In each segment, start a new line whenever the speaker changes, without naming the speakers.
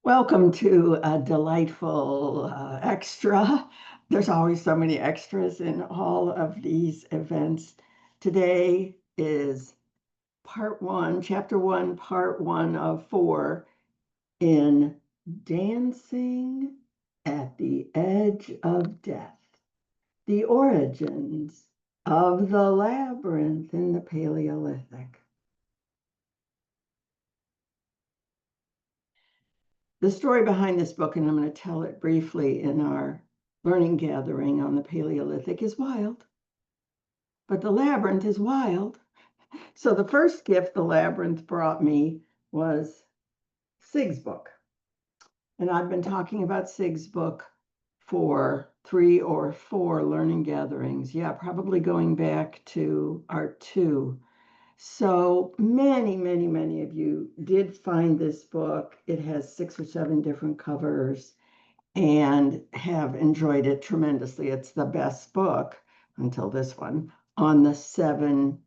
Welcome to a delightful extra. There's always so many extras in all of these events. Today is part one, chapter one, part one of 4 in Dancing at the Edge of Death, the origins of the labyrinth in the Paleolithic. The story behind this book, and I'm going to tell it briefly in our learning gathering on the Paleolithic, is wild. But the labyrinth is wild. So the first gift the labyrinth brought me was Sig's book. And I've been talking about Sig's book for 3 or 4 learning gatherings. Yeah, probably going back to Art 2. So many of you did find this book. It has 6 or 7 different covers and have enjoyed it tremendously. It's the best book until this one on the 7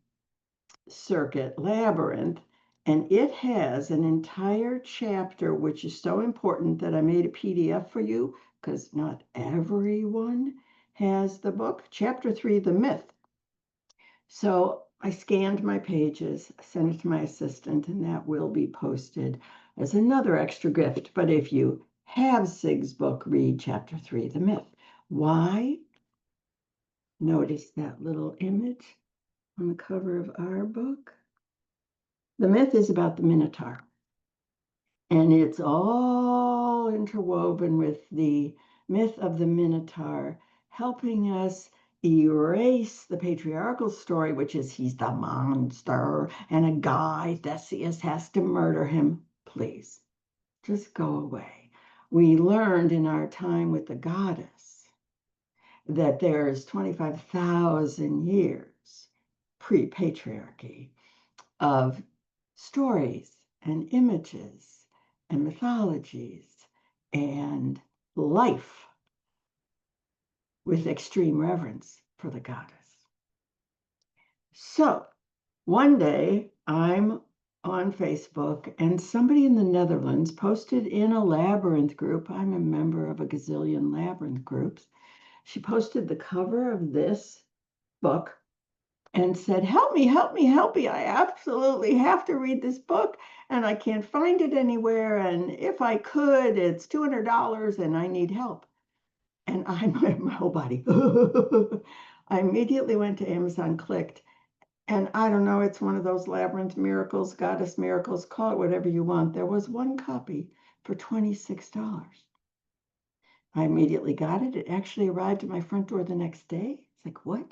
circuit labyrinth. And it has an entire chapter, which is so important that I made a PDF for you because not everyone has the book. Chapter 3, The Myth. So I scanned my pages, sent it to my assistant, and that will be posted as another extra gift. But if you have Sig's book, read chapter 3, The Myth. Why? Notice that little image on the cover of our book. The myth is about the Minotaur. And it's all interwoven with the myth of the Minotaur, helping us erase the patriarchal story, which is he's the monster and a guy, Theseus, has to murder him. Please, just go away. We learned in our time with the goddess that there's 25,000 years pre-patriarchy of stories and images and mythologies and life with extreme reverence for the goddess. So one day I'm on Facebook and somebody in the Netherlands posted in a labyrinth group. I'm a member of a gazillion labyrinth groups. She posted the cover of this book and said, help me, help me, help me. I absolutely have to read this book and I can't find it anywhere. And if I could, it's $200 and I need help. And my whole body. I immediately went to Amazon, clicked, and I don't know, it's one of those labyrinth miracles, goddess miracles, call it whatever you want. There was one copy for $26. I immediately got it. It actually arrived at my front door the next day. It's like, what?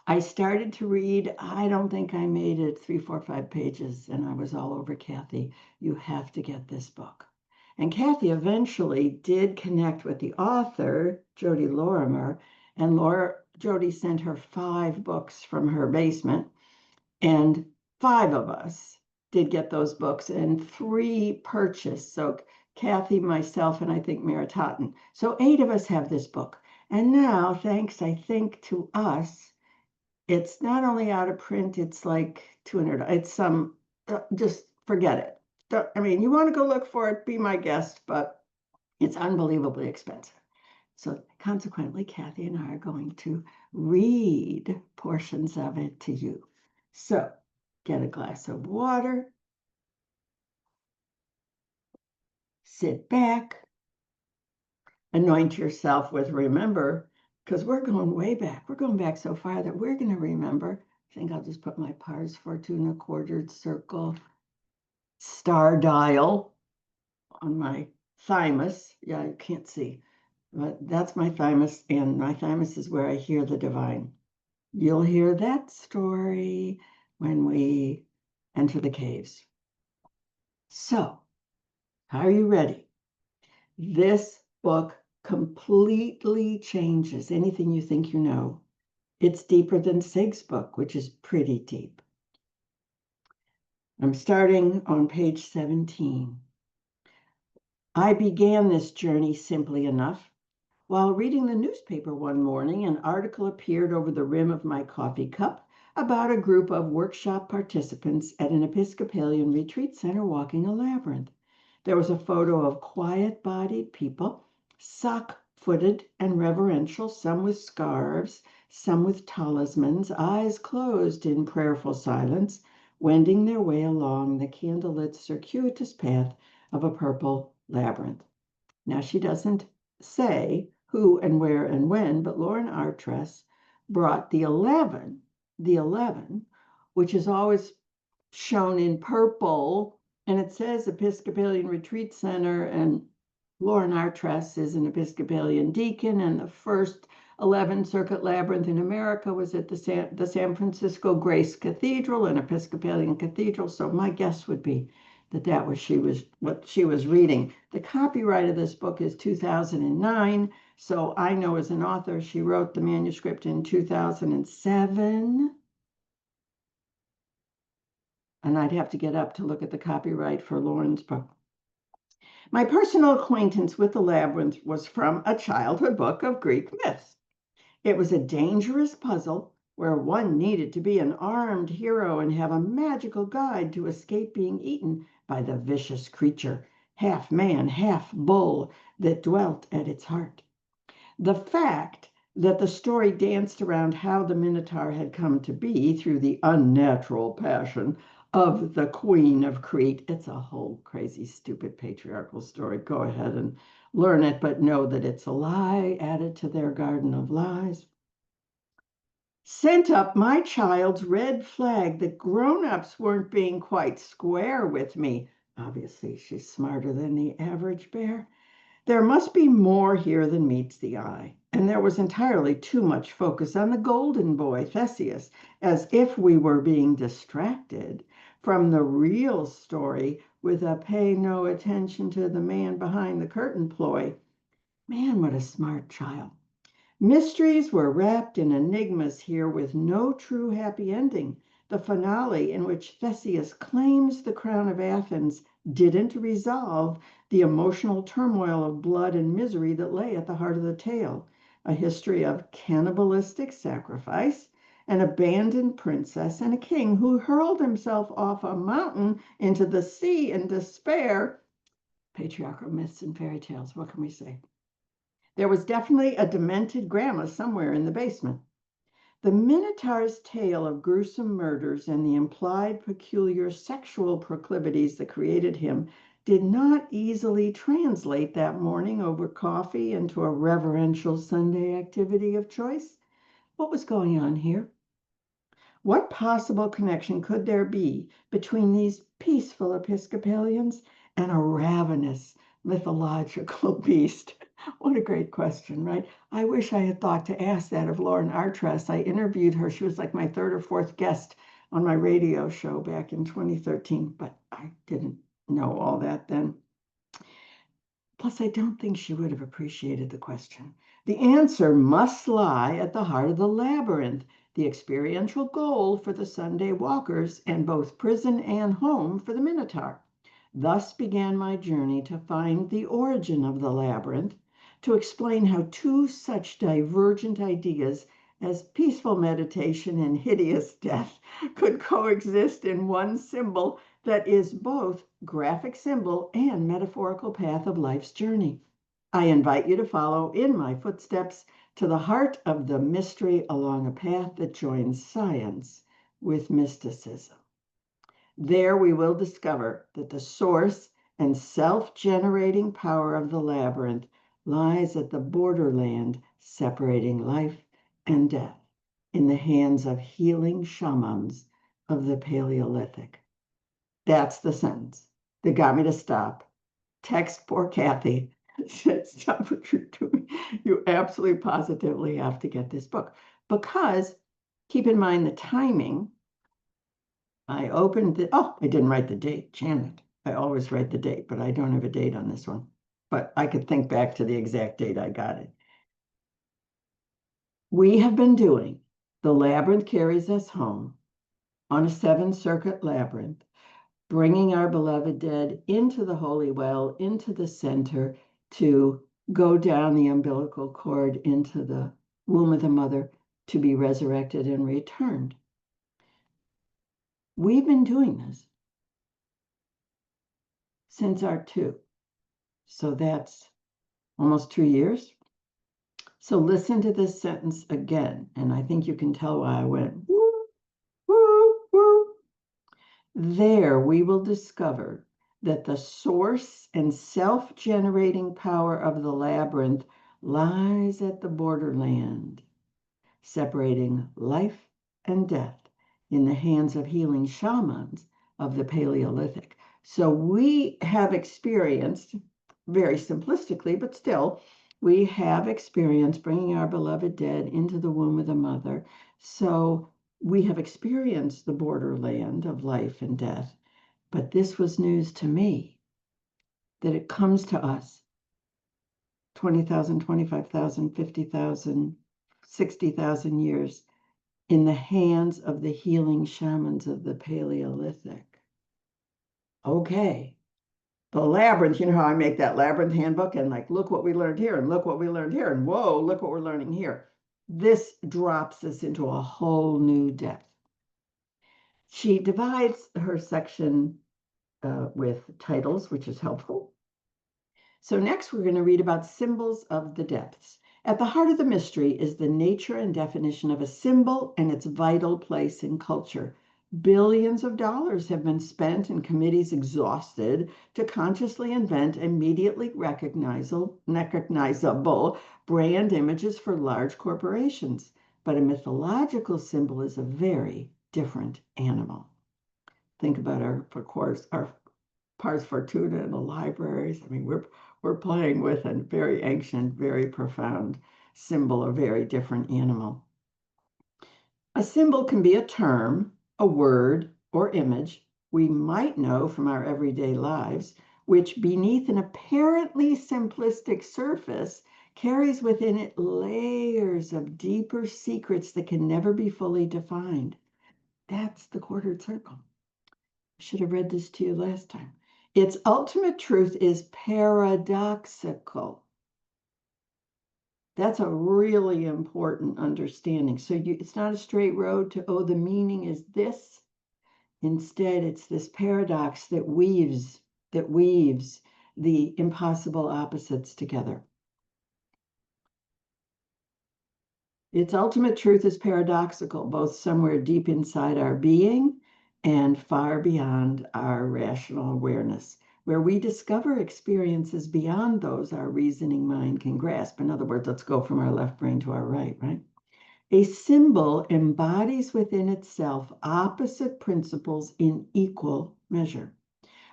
I started to read. I don't think I made it 3, 4, 5 pages, and I was all over Kathy. You have to get this book. And Kathy eventually did connect with the author, Jody Lorimer, and Jody sent her 5 books from her basement, and 5 of us did get those books, and 3 purchased. So Kathy, myself, and I think Mara Totten. So 8 of us have this book. And now, thanks, I think, to us, it's not only out of print, it's like 200. It's just forget it. I mean, you want to go look for it, be my guest, but it's unbelievably expensive. So consequently, Kathy and I are going to read portions of it to you. So get a glass of water, sit back, anoint yourself with remember, because we're going way back. We're going back so far that we're going to remember. I think I'll just put my Pars Fortuna quartered circle star dial on my thymus. Yeah, you can't see, but that's my thymus, and my thymus is where I hear the divine. You'll hear that story when we enter the caves. So, are you ready? This book completely changes anything you think you know. It's deeper than Sig's book, which is pretty deep. I'm starting on page 17. I began this journey simply enough. While reading the newspaper one morning, an article appeared over the rim of my coffee cup about a group of workshop participants at an Episcopalian retreat center walking a labyrinth. There was a photo of quiet-bodied people, sock-footed and reverential, some with scarves, some with talismans, eyes closed in prayerful silence, wending their way along the candlelit circuitous path of a purple labyrinth. Now, she doesn't say who and where and when, but Lauren Artress brought the 11, which is always shown in purple, and it says Episcopalian Retreat Center, and Lauren Artress is an Episcopalian deacon, and the first 11 Circuit Labyrinth in America was at the San Francisco Grace Cathedral, an Episcopalian cathedral. So my guess would be that was what she was reading. The copyright of this book is 2009. So I know as an author, she wrote the manuscript in 2007. And I'd have to get up to look at the copyright for Lauren's book. My personal acquaintance with the labyrinth was from a childhood book of Greek myths. It was a dangerous puzzle where one needed to be an armed hero and have a magical guide to escape being eaten by the vicious creature, half man, half bull, that dwelt at its heart. The fact that the story danced around how the Minotaur had come to be through the unnatural passion of the Queen of Crete. It's a whole crazy, stupid patriarchal story. Go ahead and learn it, but know that it's a lie added to their garden of lies. Sent up my child's red flag that grown-ups weren't being quite square with me. Obviously, she's smarter than the average bear. There must be more here than meets the eye, and there was entirely too much focus on the golden boy, Theseus, as if we were being distracted from the real story with a pay no attention to the man behind the curtain ploy. Man, what a smart child. Mysteries were wrapped in enigmas here with no true happy ending. The finale, in which Theseus claims the crown of Athens, didn't resolve the emotional turmoil of blood and misery that lay at the heart of the tale. A history of cannibalistic sacrifice, an abandoned princess, and a king who hurled himself off a mountain into the sea in despair. Patriarchal myths and fairy tales, what can we say? There was definitely a demented grandma somewhere in the basement. The Minotaur's tale of gruesome murders and the implied peculiar sexual proclivities that created him did not easily translate that morning over coffee into a reverential Sunday activity of choice. What was going on here? What possible connection could there be between these peaceful Episcopalians and a ravenous mythological beast? What a great question, right? I wish I had thought to ask that of Lauren Artress. I interviewed her. She was like my third or fourth guest on my radio show back in 2013, but I didn't know all that then. Plus, I don't think she would have appreciated the question. The answer must lie at the heart of the labyrinth, the experiential goal for the Sunday walkers, and both prison and home for the Minotaur. Thus began my journey to find the origin of the labyrinth, to explain how two such divergent ideas as peaceful meditation and hideous death could coexist in one symbol that is both graphic symbol and metaphorical path of life's journey. I invite you to follow in my footsteps to the heart of the mystery along a path that joins science with mysticism. There we will discover that the source and self-generating power of the labyrinth lies at the borderland separating life and death in the hands of healing shamans of the Paleolithic. That's the sentence that got me to stop. Text poor Kathy. Said, stop what you're doing. You absolutely positively have to get this book. Because keep in mind the timing. I opened it. Oh, I didn't write the date. Janet. I always write the date, but I don't have a date on this one. But I could think back to the exact date I got it. We have been doing The Labyrinth Carries Us Home on a 7-circuit labyrinth, bringing our beloved dead into the holy well, into the center, to go down the umbilical cord into the womb of the mother to be resurrected and returned. We've been doing this since our two. So that's almost 2 years. So listen to this sentence again, and I think you can tell why I went, woo, woo, woo. There we will discover that the source and self-generating power of the labyrinth lies at the borderland, separating life and death in the hands of healing shamans of the Paleolithic. So we have experienced, very simplistically, but still, we have experienced bringing our beloved dead into the womb of the mother. So we have experienced the borderland of life and death. But this was news to me, that it comes to us 20,000, 25,000, 50,000, 60,000 years in the hands of the healing shamans of the Paleolithic. Okay, the labyrinth, you know how I make that labyrinth handbook and like, look what we learned here and look what we learned here and whoa, look what we're learning here. This drops us into a whole new depth. She divides her section with titles, which is helpful. So next we're going to read about symbols of the depths. At the heart of the mystery is the nature and definition of a symbol and its vital place in culture. Billions of dollars have been spent and committees exhausted to consciously invent immediately recognizable brand images for large corporations. But a mythological symbol is a very different animal. Think about our Pars Fortuna in the libraries. I mean, we're playing with a very ancient, very profound symbol, a very different animal. A symbol can be a term, a word, or image we might know from our everyday lives, which beneath an apparently simplistic surface carries within it layers of deeper secrets that can never be fully defined. That's the quartered circle. I should have read this to you last time. Its ultimate truth is paradoxical. That's a really important understanding. So it's not a straight road to, oh, the meaning is this. Instead, it's this paradox that weaves the impossible opposites together. Its ultimate truth is paradoxical, both somewhere deep inside our being and far beyond our rational awareness, where we discover experiences beyond those our reasoning mind can grasp. In other words, let's go from our left brain to our right? A symbol embodies within itself opposite principles in equal measure.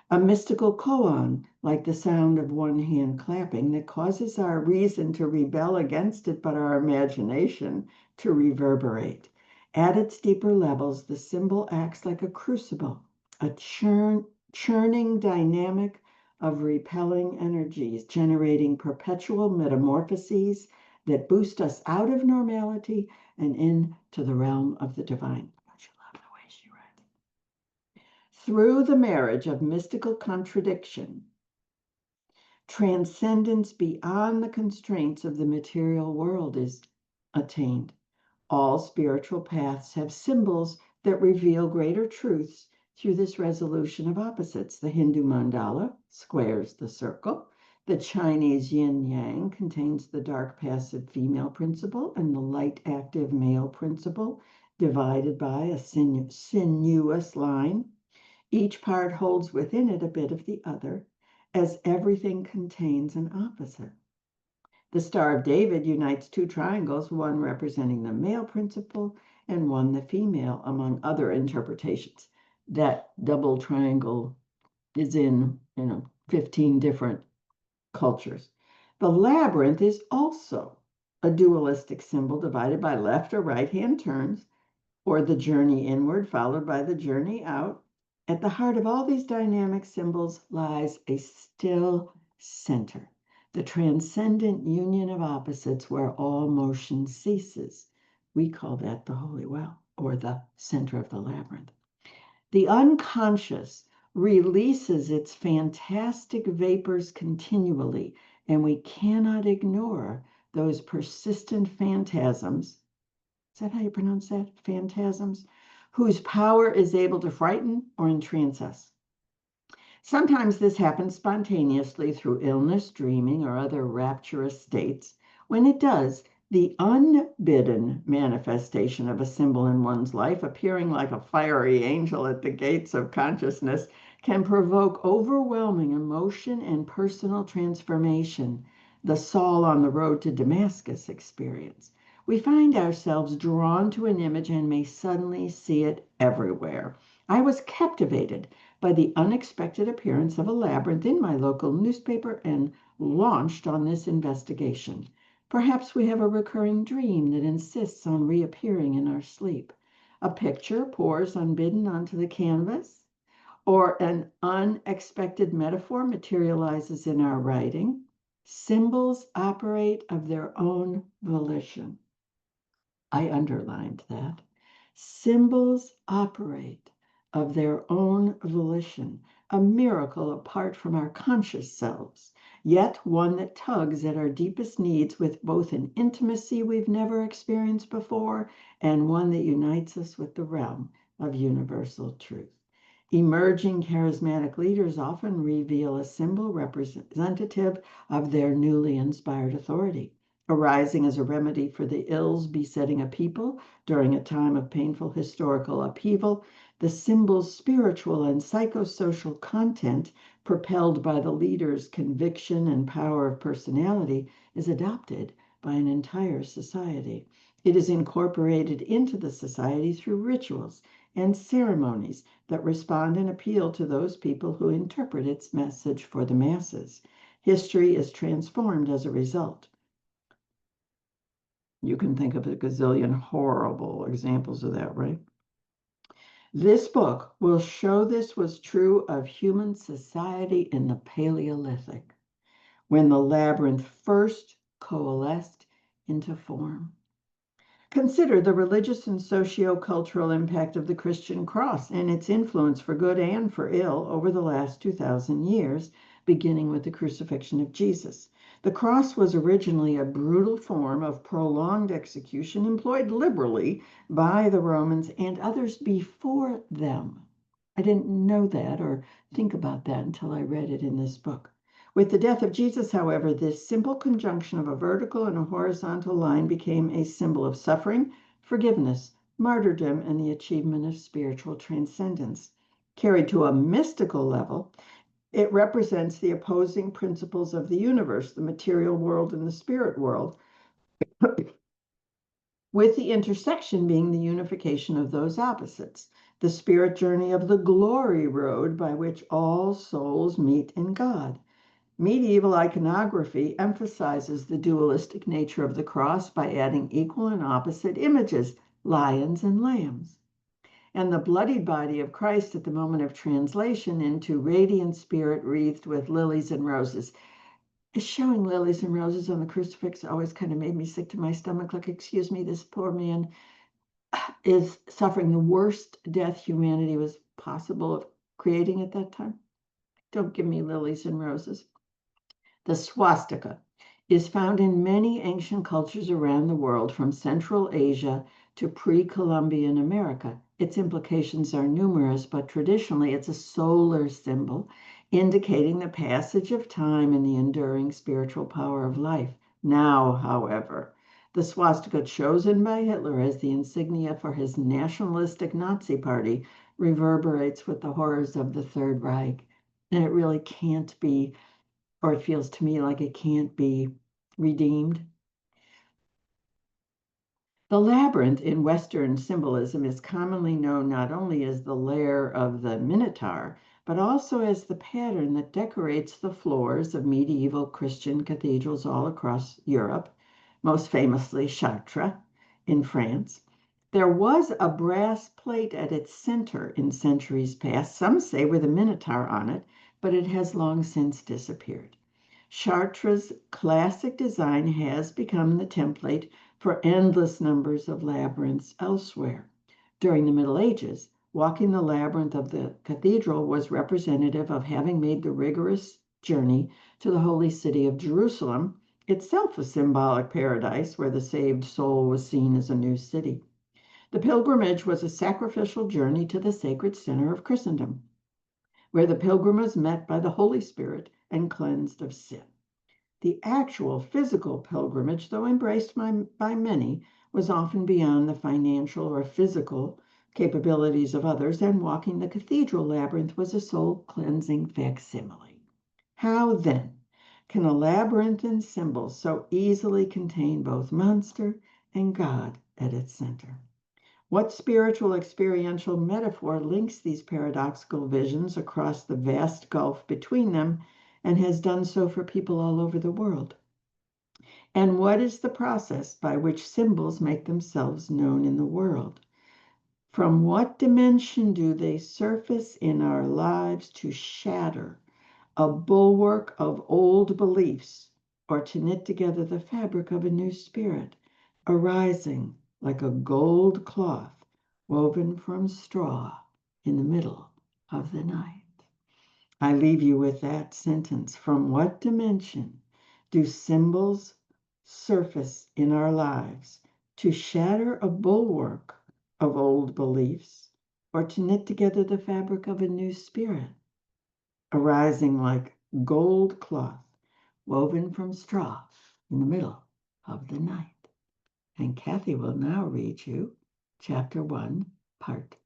A mystical koan, like the sound of one hand clapping, that causes our reason to rebel against it, but our imagination to reverberate. At its deeper levels, the symbol acts like a crucible, a churning dynamic of repelling energies, generating perpetual metamorphoses that boost us out of normality and into the realm of the divine. Through the marriage of mystical contradiction, transcendence beyond the constraints of the material world is attained. All spiritual paths have symbols that reveal greater truths through this resolution of opposites. The Hindu mandala squares the circle. The Chinese yin-yang contains the dark passive female principle and the light active male principle, divided by a sinuous line. Each part holds within it a bit of the other, as everything contains an opposite. The Star of David unites two triangles, one representing the male principle and one the female, among other interpretations. That double triangle is in 15 different cultures. The labyrinth is also a dualistic symbol divided by left or right hand turns, or the journey inward followed by the journey out. At the heart of all these dynamic symbols lies a still center, the transcendent union of opposites where all motion ceases. We call that the holy well, or the center of the labyrinth. The unconscious releases its fantastic vapors continually, and we cannot ignore those persistent phantasms. Is that how you pronounce that? Phantasms? Whose power is able to frighten or entrance us. Sometimes this happens spontaneously through illness, dreaming, or other rapturous states. When it does, the unbidden manifestation of a symbol in one's life, appearing like a fiery angel at the gates of consciousness, can provoke overwhelming emotion and personal transformation, the Saul on the road to Damascus experience. We find ourselves drawn to an image and may suddenly see it everywhere. I was captivated by the unexpected appearance of a labyrinth in my local newspaper and launched on this investigation. Perhaps we have a recurring dream that insists on reappearing in our sleep. A picture pours unbidden onto the canvas, or an unexpected metaphor materializes in our writing. Symbols operate of their own volition. I underlined that. Symbols operate of their own volition, a miracle apart from our conscious selves, yet one that tugs at our deepest needs with both an intimacy we've never experienced before and one that unites us with the realm of universal truth. Emerging charismatic leaders often reveal a symbol representative of their newly inspired authority, arising as a remedy for the ills besetting a people during a time of painful historical upheaval. The symbol's spiritual and psychosocial content, propelled by the leader's conviction and power of personality, is adopted by an entire society. It is incorporated into the society through rituals and ceremonies that respond and appeal to those people who interpret its message for the masses. History is transformed as a result. You can think of a gazillion horrible examples of that, right? This book will show this was true of human society in the Paleolithic, when the labyrinth first coalesced into form. Consider the religious and socio-cultural impact of the Christian cross and its influence for good and for ill over the last 2,000 years, beginning with the crucifixion of Jesus. The cross was originally a brutal form of prolonged execution employed liberally by the Romans and others before them. I didn't know that or think about that until I read it in this book. With the death of Jesus, however, this simple conjunction of a vertical and a horizontal line became a symbol of suffering, forgiveness, martyrdom, and the achievement of spiritual transcendence. Carried to a mystical level, it represents the opposing principles of the universe, the material world and the spirit world, with the intersection being the unification of those opposites, the spirit journey of the glory road by which all souls meet in God. Medieval iconography emphasizes the dualistic nature of the cross by adding equal and opposite images, lions and lambs. And the bloodied body of Christ at the moment of translation into radiant spirit wreathed with lilies and roses. Showing lilies and roses on the crucifix always kind of made me sick to my stomach. Like, excuse me, this poor man is suffering the worst death humanity was possible of creating at that time. Don't give me lilies and roses. The swastika is found in many ancient cultures around the world, from Central Asia to pre-Columbian America. Its implications are numerous, but traditionally it's a solar symbol, indicating the passage of time and the enduring spiritual power of life. Now, however, the swastika chosen by Hitler as the insignia for his nationalistic Nazi party reverberates with the horrors of the Third Reich. And it really can't be, or it feels to me like it can't be redeemed. The labyrinth in Western symbolism is commonly known not only as the lair of the Minotaur, but also as the pattern that decorates the floors of medieval Christian cathedrals all across Europe, most famously Chartres in France. There was a brass plate at its center in centuries past, some say with a Minotaur on it, but it has long since disappeared. Chartres' classic design has become the template for endless numbers of labyrinths elsewhere. During the Middle Ages, walking the labyrinth of the cathedral was representative of having made the rigorous journey to the holy city of Jerusalem, itself a symbolic paradise where the saved soul was seen as a new city. The pilgrimage was a sacrificial journey to the sacred center of Christendom. where the pilgrim was met by the Holy Spirit and cleansed of sin. The actual physical pilgrimage, though embraced by many, was often beyond the financial or physical capabilities of others, and walking the cathedral labyrinth was a soul-cleansing facsimile. How, then, can a labyrinthine symbol so easily contain both monster and God at its center? What spiritual experiential metaphor links these paradoxical visions across the vast gulf between them and has done so for people all over the world? And what is the process by which symbols make themselves known in the world? From what dimension do they surface in our lives to shatter a bulwark of old beliefs or to knit together the fabric of a new spirit, arising like a gold cloth woven from straw in the middle of the night? I leave you with that sentence. From what dimension do symbols surface in our lives to shatter a bulwark of old beliefs or to knit together the fabric of a new spirit, arising like gold cloth woven from straw in the middle of the night? And Kathy will now read you Chapter 1, Part